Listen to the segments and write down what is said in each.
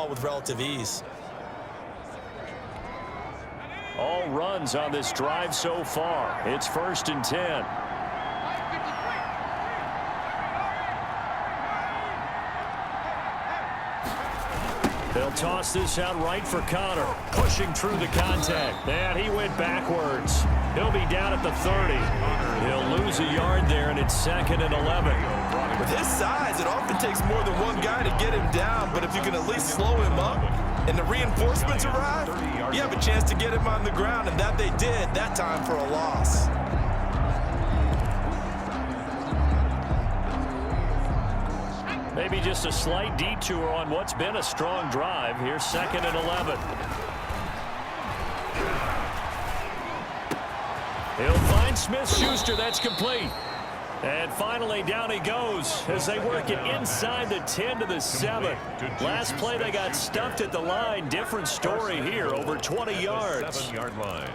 ball with relative ease. All runs on this drive so far. It's 1st and 10. They'll toss this out right for Connor, pushing through the contact. And he went backwards. He'll be down at the 30. He'll lose a yard there, and it's 2nd and 11. With his size, it often takes more than one guy to get him down, but if you can at least slow him up and the reinforcements arrive, you have a chance to get him on the ground, and that they did that time for a loss. Maybe just a slight detour on what's been a strong drive. Here's 2nd and 11. He'll find Smith-Schuster. That's complete. And finally, down he goes as they work it inside the 10 to the 7. Last play, they got stuffed at the line. Different story here, over 20 yards. 7-yard line.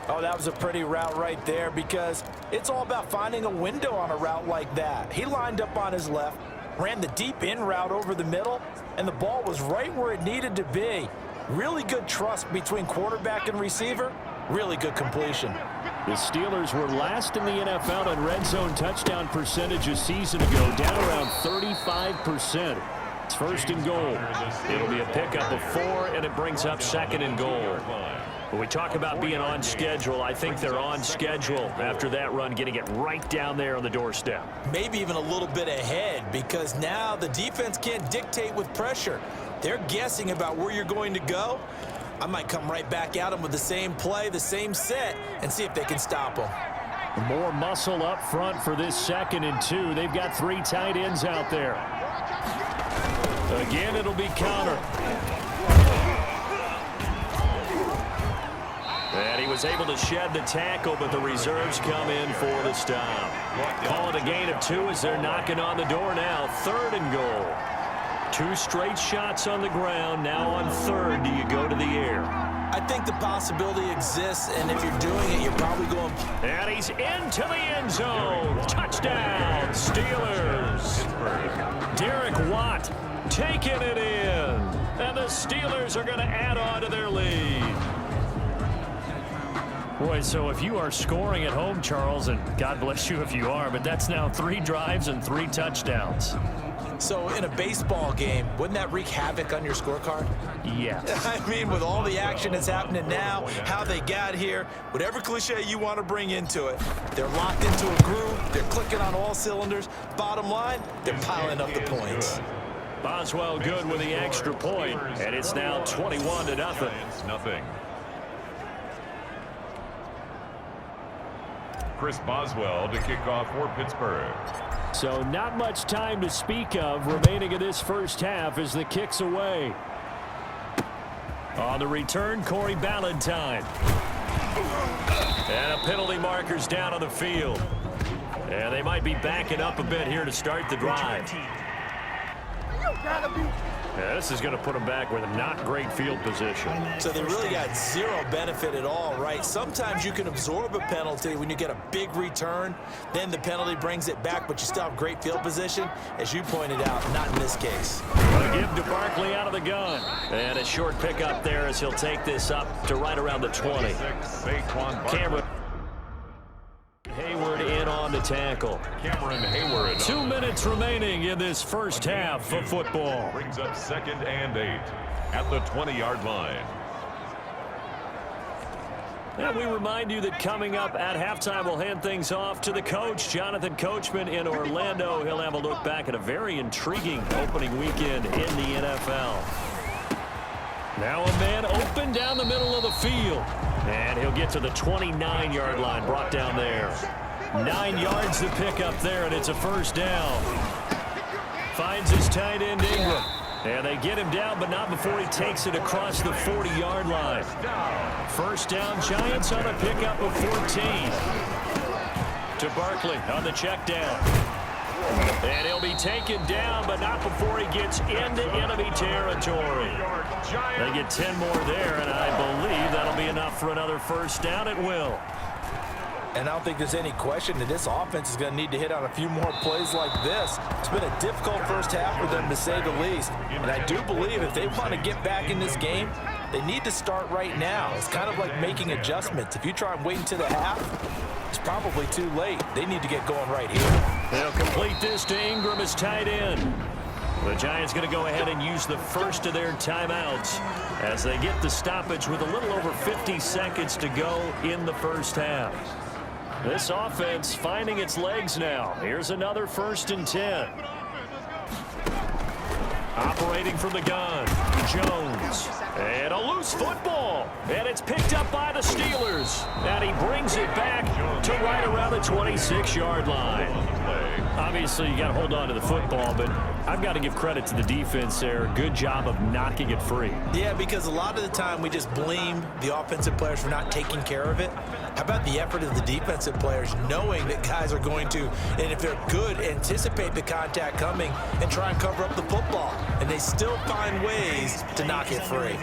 Oh, that was a pretty route right there, because it's all about finding a window on a route like that. He lined up on his left, ran the deep in route over the middle, and the ball was right where it needed to be. Really good trust between quarterback and receiver. Really good completion. The Steelers were last in the NFL in red zone touchdown percentage a season ago, down around 35%. It's 1st and goal. It'll be a pickup of 4, and it brings up 2nd and goal. When we talk about being on schedule, I think they're on schedule after that run, getting it right down there on the doorstep. Maybe even a little bit ahead, because now the defense can't dictate with pressure. They're guessing about where you're going to go. I might come right back at them with the same play, the same set, and see if they can stop them. More muscle up front for this 2nd and 2. They've got 3 tight ends out there. Again, it'll be Connor. And he was able to shed the tackle, but the reserves come in for the stop. Call it a gain of 2 as they're knocking on the door now. 3rd and goal. 2 straight shots on the ground. Now on 3rd, do you go to the air? I think the possibility exists, and if you're doing it, you're probably going. And he's into the end zone. Touchdown, Steelers. Derek Watt taking it in. And the Steelers are going to add on to their lead. Boy, so if you are scoring at home, Charles, and God bless you if you are, but that's now 3 drives and 3 touchdowns. So in a baseball game, wouldn't that wreak havoc on your scorecard? Yes. I mean, with all the action that's happening now, how they got here, whatever cliche you want to bring into it, they're locked into a groove, they're clicking on all cylinders. Bottom line, they're piling up the points. Boswell good with the extra point, and it's now 21-0. Chris Boswell to kick off for Pittsburgh. So not much time to speak of remaining in this first half as the kick's away. On the return, Corey Ballantyne. And a penalty marker's down on the field. And they might be backing up a bit here to start the drive. Yeah, this is going to put them back with a not great field position. So they really got zero benefit at all, right? Sometimes you can absorb a penalty when you get a big return. Then the penalty brings it back, but you still have great field position. As you pointed out, not in this case. A give to Barkley out of the gun. And a short pickup there as he'll take this up to right around the 20. Cameron Hayward in on the tackle. Cameron Hayward. 2 minutes remaining in this first half of football. Brings up 2nd and 8 at the 20-yard line. And we remind you that coming up at halftime, we'll hand things off to the coach, Jonathan Coachman in Orlando. He'll have a look back at a very intriguing opening weekend in the NFL. Now a man open down the middle of the field. And he'll get to the 29-yard line, brought down there. 9 yards to pick up there, and it's a first down. Finds his tight end, Ingram. And they get him down, but not before he takes it across the 40-yard line. First down, Giants on a pickup of 14. To Barkley on the check down. And he'll be taken down, but not before he gets into enemy territory. They get 10 more there, and I believe that'll be enough for another first down. It will. And I don't think there's any question that this offense is going to need to hit on a few more plays like this. It's been a difficult first half for them, to say the least. And I do believe if they want to get back in this game, they need to start right now. It's kind of like making adjustments. If you try and wait until the half, it's probably too late. They need to get going right here. They'll complete this to Ingram as tight end. The Giants going to go ahead and use the first of their timeouts as they get the stoppage with a little over 50 seconds to go in the first half. This offense finding its legs now. Here's another 1st and 10. Operating from the gun, Jones. And a loose football. And it's picked up by the Steelers. And he brings it back to right around the 26-yard line. Obviously, you got to hold on to the football, but I've got to give credit to the defense there. Good job of knocking it free. Yeah, because a lot of the time we just blame the offensive players for not taking care of it. How about the effort of the defensive players knowing that guys are going to, and if they're good, anticipate the contact coming and try and cover up the football. And they still find ways to knock it free.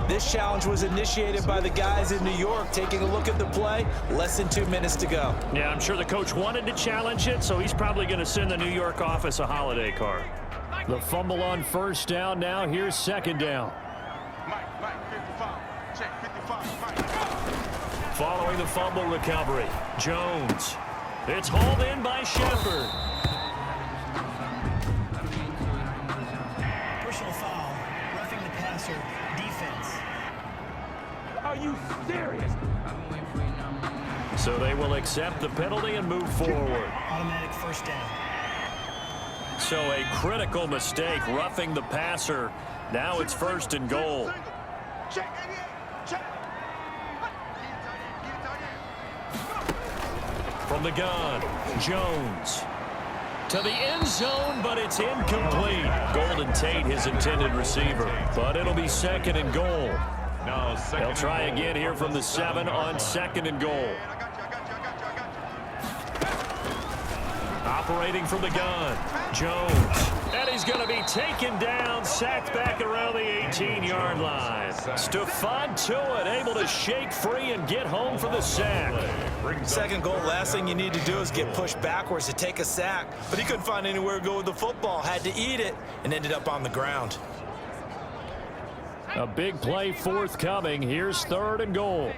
This challenge was initiated by the guys in New York. Taking a look at the play, less than 2 minutes to go. Yeah, I'm sure the coach wanted to challenge it, so he's probably going to send the New York office a holiday card. The fumble on 1st down now. Here's 2nd down. Following the fumble recovery, Jones. It's hauled in by Shepard. Personal foul, roughing the passer, defense. Are you serious? So they will accept the penalty and move forward. Automatic 1st down. So a critical mistake, roughing the passer. Now it's 1st and goal. From the gun, Jones. To the end zone, but it's incomplete. Golden Tate, his intended receiver. But it'll be 2nd and goal. They'll try again here from the 7 on 2nd and goal. Operating from the gun, Jones. And he's going to be taken down, sacked back around the 18-yard line. Stephon Tuitt able to shake free and get home for the sack. 2nd goal, last thing you need to do is get pushed backwards to take a sack. But he couldn't find anywhere to go with the football. Had to eat it and ended up on the ground. A big play forthcoming. Here's 3rd and goal.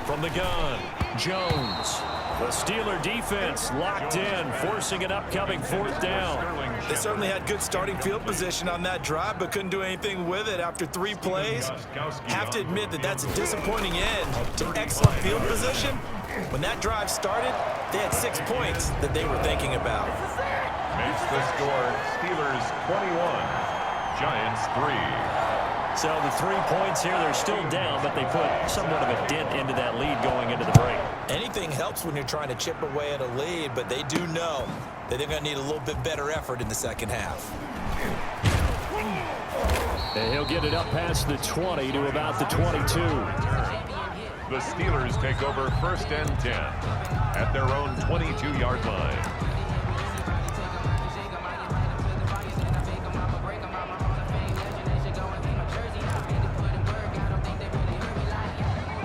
From the gun, Jones. The Steeler defense locked in, forcing an upcoming 4th down. They certainly had good starting field position on that drive, but couldn't do anything with it after 3 plays. Have to admit that that's a disappointing end to excellent field position. When that drive started, they had 6 points that they were thinking about. Makes the score Steelers 21, Giants 3. So the 3 points here, they're still down, but they put somewhat of a dent into that lead going into the break. Anything helps when you're trying to chip away at a lead, but they do know that they're going to need a little bit better effort in the 2nd half. And he'll get it up past the 20 to about the 22. The Steelers take over 1st and 10 at their own 22-yard line.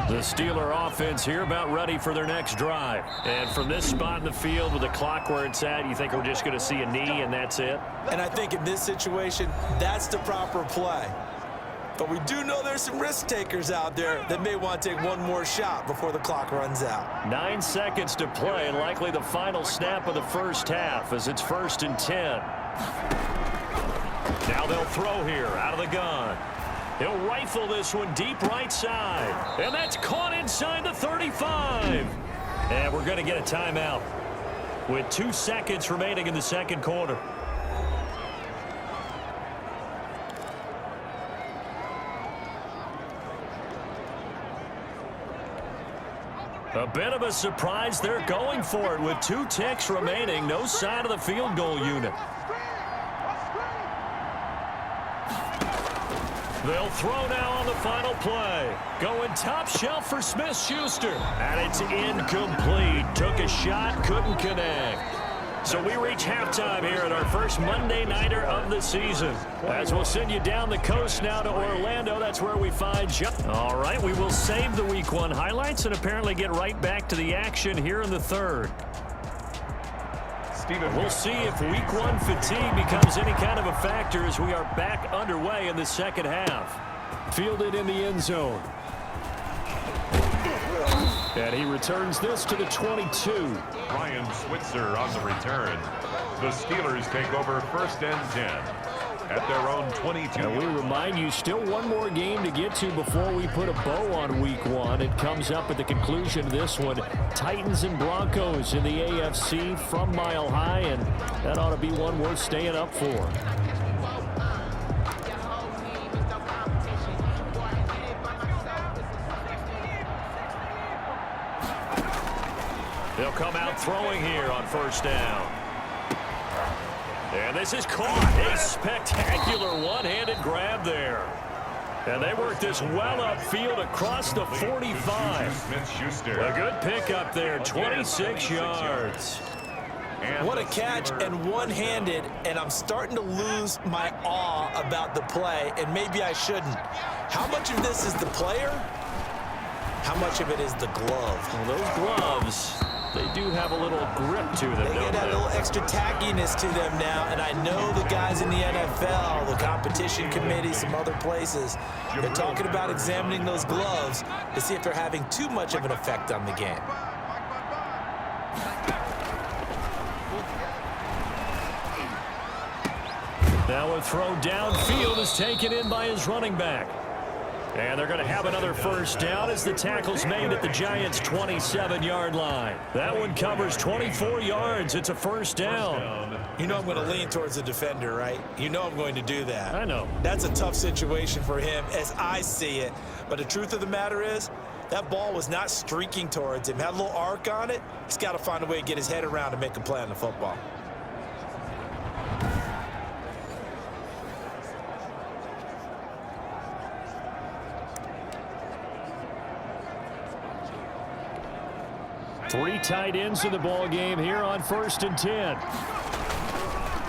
The Steeler offense here about ready for their next drive. And from this spot in the field with the clock where it's at, you think we're just going to see a knee and that's it? And I think in this situation, that's the proper play. But we do know there's some risk takers out there that may want to take one more shot before the clock runs out. 9 seconds to play, likely the final snap of the first half as it's 1st and 10. Now they'll throw here out of the gun. He'll rifle this one deep right side. And that's caught inside the 35. And we're going to get a timeout with 2 seconds remaining in the 2nd quarter. A bit of a surprise. They're going for it with 2 ticks remaining. No sign of the field goal unit. They'll throw now on the final play. Going top shelf for Smith-Schuster. And it's incomplete. Took a shot, couldn't connect. So we reach halftime here at our first Monday Nighter of the season. As we'll send you down the coast now to Orlando. That's where we find John. All right, we will save the Week 1 highlights and apparently get right back to the action here in the third. We'll see if Week 1 fatigue becomes any kind of a factor as we are back underway in the second half. Fielded in the end zone. And he returns this to the 22. Ryan Switzer on the return. The Steelers take over 1st and 10 at their own 22. And we remind you, still one more game to get to before we put a bow on Week 1. It comes up at the conclusion of this one. Titans and Broncos in the AFC from Mile High, and that ought to be one worth staying up for. They'll come out throwing here on 1st down. And this is caught. A spectacular one-handed grab there. And they work this well upfield across the 45. A good pickup there, 26 yards. What a catch, and one-handed, and I'm starting to lose my awe about the play, and maybe I shouldn't. How much of this is the player? How much of it is the glove? Well, those gloves, they do have a little grip to them, They get a little extra tackiness to them now, and I know the guys in the NFL, the competition committee, some other places, they're talking about examining those gloves to see if they're having too much of an effect on the game. Now a throw downfield is taken in by his running back. And they're going to have another 1st down as the tackle's made at the Giants' 27-yard line. That one covers 24 yards. It's a 1st down. You know I'm going to lean towards the defender, right? You know I'm going to do that. I know. That's a tough situation for him as I see it. But the truth of the matter is, that ball was not streaking towards him. Had a little arc on it. He's got to find a way to get his head around and make a play on the football. Three tight ends in the ball game here on 1st and 10.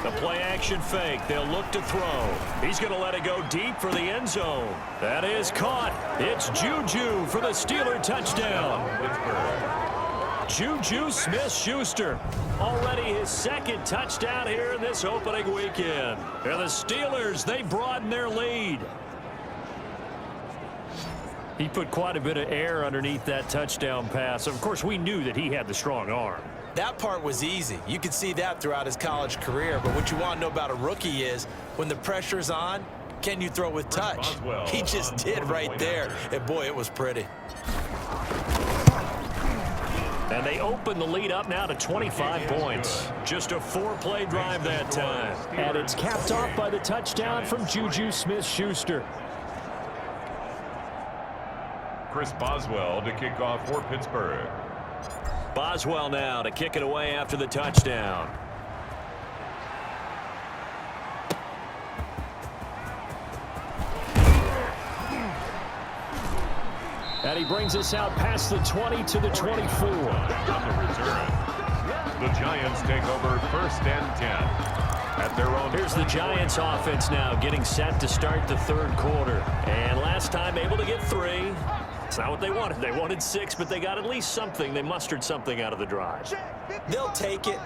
The play action fake. They'll look to throw. He's going to let it go deep for the end zone. That is caught. It's Juju for the Steeler touchdown. Juju Smith-Schuster. Already his 2nd touchdown here in this opening weekend. And the Steelers, they broaden their lead. He put quite a bit of air underneath that touchdown pass. Of course, we knew that he had the strong arm. That part was easy. You could see that throughout his college career. But what you want to know about a rookie is when the pressure's on, can you throw with touch? He just did right there. And, boy, it was pretty. And they open the lead up now to 25 points. Just a 4-play drive that time. And it's capped off by the touchdown from Juju Smith-Schuster. Chris Boswell to kick off for Pittsburgh. Boswell now to kick it away after the touchdown. And he brings us out past the 20 to the 24. On the return, the Giants take over 1st and 10 at their own. Here's the Giants offense now getting set to start the 3rd quarter. And last time able to get 3. It's not what they wanted. They wanted 6, but they got at least something. They mustered something out of the drive. They'll take it.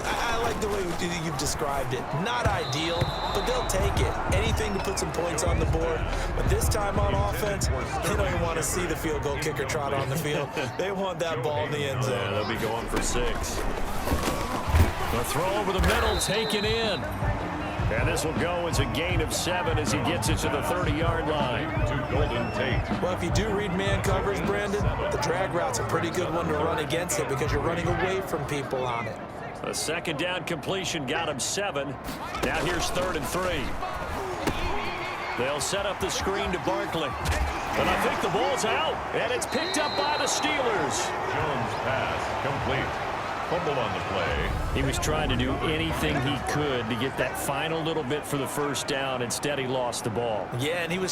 I like the way you've described it. Not ideal, but they'll take it. Anything to put some points on the board. But this time on offense, they don't even want to see the field goal kicker trot on the field. They want that ball in the end zone. Yeah, they'll be going for 6. The throw over the middle taken in. And this will go as a gain of 7 as he gets it to the 30-yard line. To Golden Tate. Well, if you do read man coverage, Brandon, the drag route's a pretty good one to run against it because you're running away from people on it. A 2nd down completion got him 7. Now here's 3rd and 3. They'll set up the screen to Barkley. And I think the ball's out, and it's picked up by the Steelers. Jones' pass complete. Fumble on the play. He was trying to do anything he could to get that final little bit for the first down. Instead, he lost the ball. Yeah, and he was